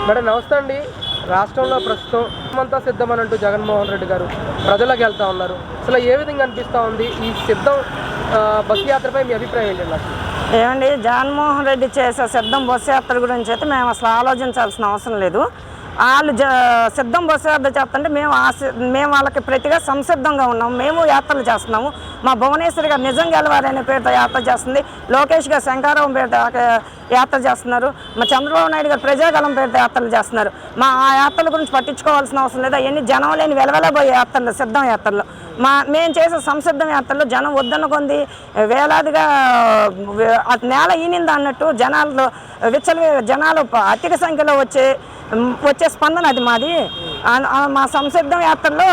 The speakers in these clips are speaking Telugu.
మేడం నమస్తే అండి. రాష్ట్రంలో ప్రస్తుతం అంతా సిద్ధమని అంటూ జగన్మోహన్ రెడ్డి గారు ప్రజలకు వెళ్తూ ఉన్నారు. అసలు ఏ విధంగా అనిపిస్తూ ఉంది ఈ సిద్ధం బస్సు యాత్రపై మీ అభిప్రాయం ఏంటండి? ఏమండి, జగన్మోహన్ రెడ్డి చేసే సిద్ధం బస్సు యాత్ర గురించి అయితే మేము అసలు ఆలోచించాల్సిన అవసరం లేదు. వాళ్ళు సిద్ధం బస్సు యాత్ర చేస్తుంటే మేము వాళ్ళకి ప్రతిగా సంసిద్ధంగా ఉన్నాము. మేము యాత్రలు చేస్తున్నాము. మా భువనేశ్వరి గారు నిజం గెలవారనే పేరుతో యాత్ర చేస్తుంది. లోకేష్ గారు శంకారావం పేరుతో యాత్ర చేస్తున్నారు. మా చంద్రబాబు నాయుడు గారు ప్రజాగలం పేరుతో యాత్రలు చేస్తున్నారు. ఆ యాత్రల గురించి పట్టించుకోవాల్సిన అవసరం లేదు. అవన్నీ జనం లేని వెలవెలబోయే యాత్రలు, సిద్ధం యాత్రలు. మేము చేసే సంసిద్ధం యాత్రలో జనం వద్దన్న కొంది వేలాదిగా నేల ఈనింది అన్నట్టు జనాలు అధిక సంఖ్యలో వచ్చే స్పందన అది మాది. మా సంసిద్ధం యాత్రలో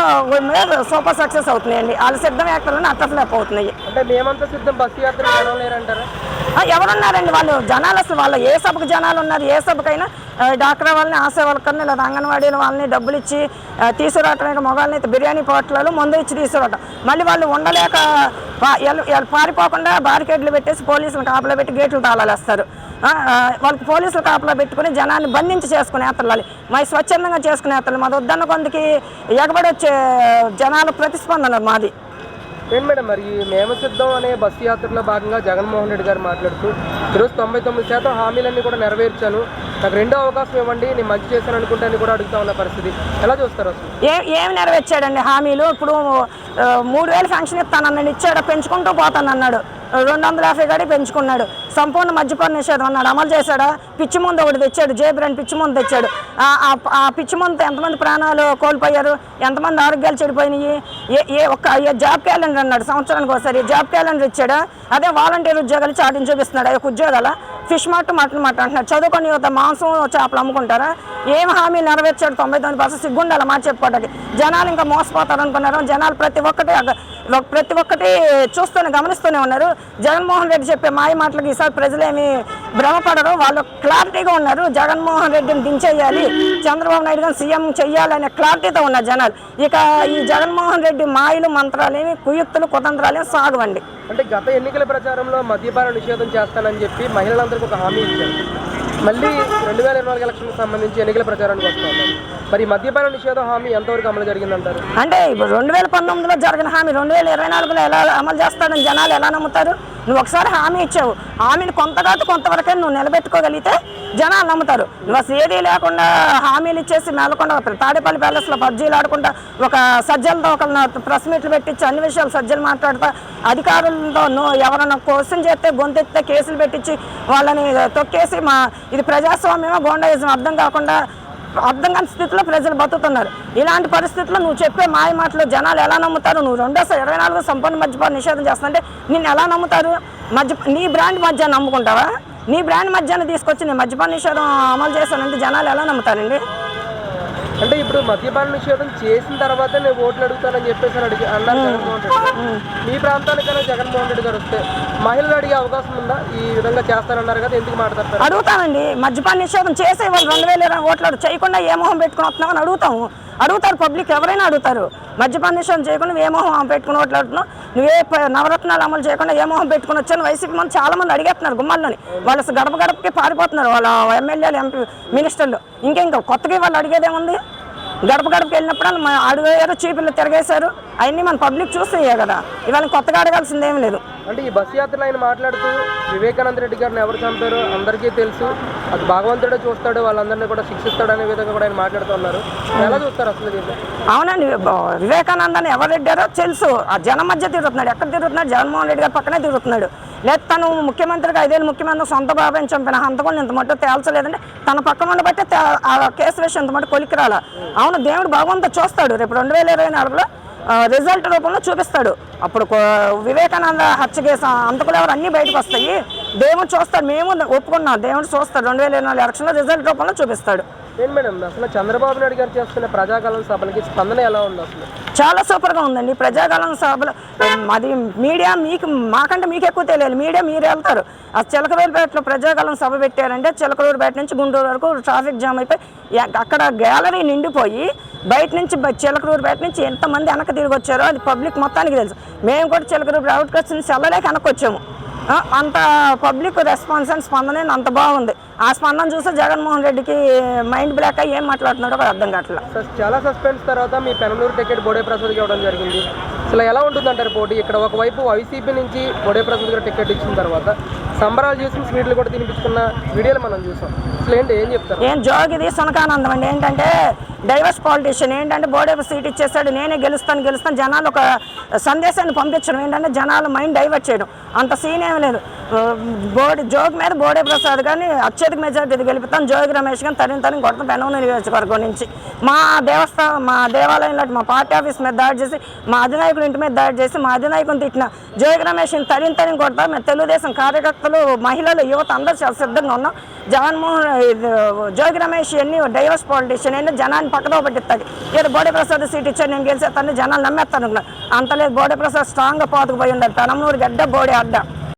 సూపర్ సక్సెస్ అవుతున్నాయండి. వాళ్ళ సిద్ధం యాత్రలను అట్టలేపు అవుతున్నాయి. అంటే మేమంతా సిద్ధం బస్సు యాత్ర ఎవరున్నారండి వాళ్ళు జనాలు? అసలు వాళ్ళు ఏ సభకు జనాలు ఉన్నారు? ఏ సభకైనా డాక్టర్ వాళ్ళని, ఆశా వర్కర్ని, లేదా అంగన్వాడీ వాళ్ళని డబ్బులు ఇచ్చి తీసుకురావటం, మొగాళ్ళని అయితే బిర్యానీ పోట్లలో మందు ఇచ్చి తీసుకురావటం. మళ్ళీ వాళ్ళు ఉండలేక పారిపోకుండా బారికేడ్లు పెట్టేసి పోలీసులు కాపలా పెట్టి గేట్లు తాళాలేస్తారు. వాళ్ళకి పోలీసులు కాపలా పెట్టుకుని జనాన్ని బంధించి చేసుకునే యాత్రలు, మా స్వచ్ఛందంగా చేసుకునే యాత్రలు. మాది వద్దన్న కొందికి ఎగబడి వచ్చే జనాల ప్రతిస్పందన మాది. ఏంటి మేడం, మరి మేము సిద్ధం అనే బస్సు యాత్రలో భాగంగా జగన్మోహన్ రెడ్డి గారు మాట్లాడుతూ ఈరోజు 99% హామీలన్నీ కూడా నెరవేర్చాను, నాకు రెండో అవకాశం ఇవ్వండి, నేను మంచి చేశాను అనుకుంటే అని కూడా అడుగుతా ఉన్న పరిస్థితి ఎలా చూస్తారు? అసలు ఏమి నెరవేర్చాడండి హామీలు? ఇప్పుడు 3000 ఫంక్షన్ ఇస్తానన్నాడు, ఇచ్చాడు. పెంచుకుంటూ పోతానన్నాడు. 250 గడి పెంచుకున్నాడు. సంపూర్ణ మద్యపాన నిషేధం అన్నాడు, అమలు చేశాడా? పిచ్చి ముందు ఒకటి తెచ్చాడు, జే బ్రాండ్ పిచ్చి ముందు తెచ్చాడు. ఆ పిచ్చి ముందు ఎంతమంది ప్రాణాలు కోల్పోయారు, ఎంతమంది ఆరోగ్యాలు చెడిపోయినాయి? జాబ్ క్యాలెండర్ అన్నాడు, సంవత్సరానికి ఒకసారి జాబ్ క్యాలెండర్ ఇచ్చాడా? అదే వాలంటీర్ ఉద్యోగాలు చాటిని చూపిస్తున్నాడు. అదే ఉద్యోగాల ఫిష్ మార్ట్, మటన్ మార్ట్ అంటున్నాడు. చదువుకొని యువత మాంసం చేపలు అమ్ముకుంటారా? ఏం హామీలు నెరవేర్చాడు? 99% సిగ్గుండాలి మాట చెప్పుకోవడానికి. జనాలు ఇంకా మోసపోతారు అనుకున్నారు. జనాలు ప్రతి ఒక్కటి చూస్తూనే గమనిస్తూనే ఉన్నారు. జగన్మోహన్ రెడ్డి చెప్పే మాయ మాటలకు ఈసారి ప్రజలేమి భ్రమపడరు. వాళ్ళు క్లారిటీగా ఉన్నారు. జగన్మోహన్ రెడ్డిని దించేయాలి, చంద్రబాబు నాయుడు గారిని సీఎం చెయ్యాలనే క్లారిటీతో ఉన్నారు జనాలు. ఇక ఈ జగన్మోహన్ రెడ్డి మాయలు, మంత్రాలేమి, కుయుక్తులు, కుతంత్రాలేమి సాగవండి. అంటే గత ఎన్నికల ప్రచారంలో మద్యపాన నిషేధం చేస్తానని చెప్పి మహిళలందరికీ ఒక హామీ ఇచ్చారు. మళ్ళీ 2024 ఎలక్షన్కి సంబంధించి ఎన్నికల ప్రచారానికి వస్తున్నారు. మరి మద్యపాన నిషేధ హామీ ఎంతవరకు అమలు జరిగిందంటారు? అంటే ఇప్పుడు 2019లో జరిగిన హామీ 2024లో ఎలా అమలు చేస్తాడని జనాలు ఎలా నమ్ముతారు? నువ్వు ఒకసారి హామీ ఇచ్చావు, హామీని కొంతవరకే నువ్వు నిలబెట్టుకోగలిగితే జనాలు నమ్ముతారు. నువ్వు అసలు ఏదీ లేకుండా హామీలు ఇచ్చేసి మేలకుండా తాడేపల్లి ప్యాలెస్లో పబ్జీలు ఆడుకుంటా, ఒక సజ్జలతో ఒక ప్రెస్ మీట్లు పెట్టించి అన్ని విషయాలు సజ్జలు మాట్లాడుతా, అధికారులతో ఎవరైనా క్వశ్చన్ చేస్తే గొంతెత్తే కేసులు పెట్టించి వాళ్ళని తొక్కేసి ఇది ప్రజాస్వామ్యమో గోండాయిజం అర్థం కాని స్థితిలో ప్రజలు బతుకుతున్నారు. ఇలాంటి పరిస్థితుల్లో నువ్వు చెప్పే మాయ మాటలు జనాలు ఎలా నమ్ముతారు? నువ్వు 2024 సంపూర్ణ మద్యపాన నిషేధం చేస్తుంటే నిన్ను ఎలా నమ్ముతారు? నీ బ్రాండ్ మద్యాన్ని నమ్ముకుంటావా? నీ బ్రాండ్ మద్యాన్ని తీసుకొచ్చి నేను మద్యపాన నిషేధం అమలు చేశానంటే జనాలు ఎలా నమ్ముతారండి? అంటే ఇప్పుడు మద్యపాన నిషేధం చేసిన తర్వాత నేను ఓట్లు అడుగుతానని చెప్పేసి అన్నారు జగన్మోహన్ రెడ్డి. మీ ప్రాంతానికైనా జగన్మోహన్ రెడ్డి గారు వస్తే మహిళలు అడిగే అవకాశం ఉందా? ఈ విధంగా చేస్తారన్నారు కదా, ఎందుకు మాట్లాడతారు? అడుగుతామండి. మద్యపాన నిషేధం చేసే వాళ్ళు 2020 ఓట్లు చేయకుండా ఏ మొహం పెట్టుకుని వస్తున్నావు అని అడుగుతారు. పబ్లిక్ ఎవరైనా అడుగుతారు. మద్యపాన నిషేధం చేయకుండా ఏ మొహం పెట్టుకుని ఓట్లాడుతున్నావు, నువ్వే నవరత్నాలు అమలు చేయకుండా ఏ మొహం పెట్టుకుని వచ్చాను వైసీపీ మంది చాలా మంది అడిగేస్తున్నారు గుమ్మాల్లోని. వాళ్ళు గడపకి పారిపోతున్నారు వాళ్ళ ఎమ్మెల్యేలు, ఎంపీ, మినిస్టర్లు. ఇంకా కొత్తగా వాళ్ళు అడిగేదేముంది? గడపకి వెళ్ళినప్పుడు అడిగారు, చీపులు తిరగేశారు. అవన్నీ మన పబ్లిక్ చూస్తాయే కదా, ఇవాళ కొత్తగా అడగాల్సింది ఏం లేదు. అంటే ఈ బస్సు యాత్రలో ఆయన మాట్లాడుతూ వివేకానంద రెడ్డి గారిని ఎవరు చంపారో అందరికీ తెలుసు, అది భగవంతుడే చూస్తాడు, వాళ్ళందరినీ కూడా శిక్షిస్తాడు అనే విధంగా కూడా ఆయన మాట్లాడుతూ ఉన్నారు. ఎలా చూస్తారు అసలు దీన్ని? అవునండి, వివేకానందని ఎవరు రెడ్డారో తెలుసు. ఆ జనం మధ్య తిరుగుతున్నాడు. ఎక్కడ తిరుగుతున్నాడు? జగన్మోహన్ రెడ్డి గారి పక్కనే తిరుగుతున్నాడు. లేదు తను ముఖ్యమంత్రిగా 5 ఏళ్ళు ముఖ్యమంత్రి సొంత బాబాయిని చంపిన హంతకుని ఇంత మట్టు తేల్చలేదంటే తన పక్కన ఉండబట్టే ఆ కేసు విషయం ఇంత మట్టు కొలికి రాల. అవును, దేవుడు భగవంతుడు చూస్తాడు. రేపు 2024లో రిజల్ట్ రూపంలో చూపిస్తాడు. అప్పుడు వివేకానంద హత్య కేసు అంతకులు ఎవరు అన్నీ బయటకు వస్తాయి. దేవుడు చూస్తాడు. మేము ఒప్పుకున్నాం, దేవుడు చూస్తాడు. 2024 ఎలక్షన్లో రిజల్ట్ రూపంలో చూపిస్తాడు. ఏంటి మేడం, అసలు చంద్రబాబు నాయుడు గారు చేస్తున్న ప్రజాగలం సభలకి స్పందన ఎలా ఉంది? అసలు చాలా సూపర్గా ఉందండి. ప్రజాగలం సభలు అది మీడియా మాకంటే మీకు ఎక్కువ తెలియాలి. మీడియా మీరు వెళ్తారు. ఆ చిలకలూరుపేటలో ప్రజాగలం సభ పెట్టారంటే చిలకలూరుపేట నుంచి గుంటూరు వరకు ట్రాఫిక్ జామ్ అయిపోయి అక్కడ గ్యాలరీ నిండిపోయి బయట నుంచి చిలకలూరుపేట నుంచి ఎంతమంది వెనక్కి తిరిగి వచ్చారో అది పబ్లిక్ మొత్తానికి తెలుసు. మేము కూడా చిలకలూరు అవుట్కట్స్ నుంచి వెళ్ళలేక వెనక్కి వచ్చాము. అంత పబ్లిక్ రెస్పాన్స్ అండ్ స్పందన అంత బాగుంది. ఆ స్పందన చూస్తే జగన్మోహన్ రెడ్డికి మైండ్ బ్లాక్ అయ్యి ఏం మాట్లాడుతున్నాడో అర్థం కావట్లేదు. చాలా సస్పెన్స్ తర్వాత మీ పెనమలూరు టికెట్ బోడే ప్రసాద్కి ఇవ్వడం జరిగింది. అసలు ఎలా ఉంటుందంటారు పోటీ? ఇక్కడ ఒకవైపు వైసీపీ నుంచి బోడే ప్రసాద్ గారు టికెట్ ఇచ్చిన తర్వాత సంబరాలు చేసి స్వీట్లు కూడా తినిపించుకున్న వీడియోలు మనం చూసాం. అసలు ఏంటి, ఏం చెప్తారు? ఏం జోగిది సునకానందం అండి. ఏంటంటే డైవర్స్ పాలిటిషియన్. ఏంటంటే బోడే సీట్ ఇచ్చేసాడు, నేనే గెలుస్తాను జనాలు ఒక సందేశాన్ని పంపించడం. ఏంటంటే జనాలు మైండ్ డైవర్ట్ చేయడం. అంత సీన్ ఏమి లేదు. జోగి మీద బోడే ప్రసాద్ కానీ అత్యధిక మెజార్టీ గెలుపుతాం. జోగి రమేష్ కానీ తరిని కొడతాం. పెనమలూరు నియోజకవర్గం నుంచి మా దేవాలయంలో మా పార్టీ ఆఫీస్ మీద దాడి చేసి, మా అధినాయకులు ఇంటి మీద దాడి చేసి, మా అధినాయకుని తిట్టిన జోగి రమేష్ని తరిని కొడతాం. మేము తెలుగుదేశం కార్యకర్తలు, మహిళలు, యువత అందరూ చాలా సిద్ధంగా ఉన్నాం. జోగి రమేష్ ఎన్ని డైవర్స్ పాలిటిషియన్ అయినా జనాన్ని పక్కదో పట్టిస్తాడు. ఏదో బోడే ప్రసాద్ సీట్ ఇచ్చాడు నేను గెలిచేస్తాను జనాలు నమ్మేస్తాను. అంత లేదు. బోడే ప్రసాద్ స్ట్రాంగ్గా పోతుకుపోయి ఉండాలి. పెనమలూరు గడ్డ బోడే అడ్డ.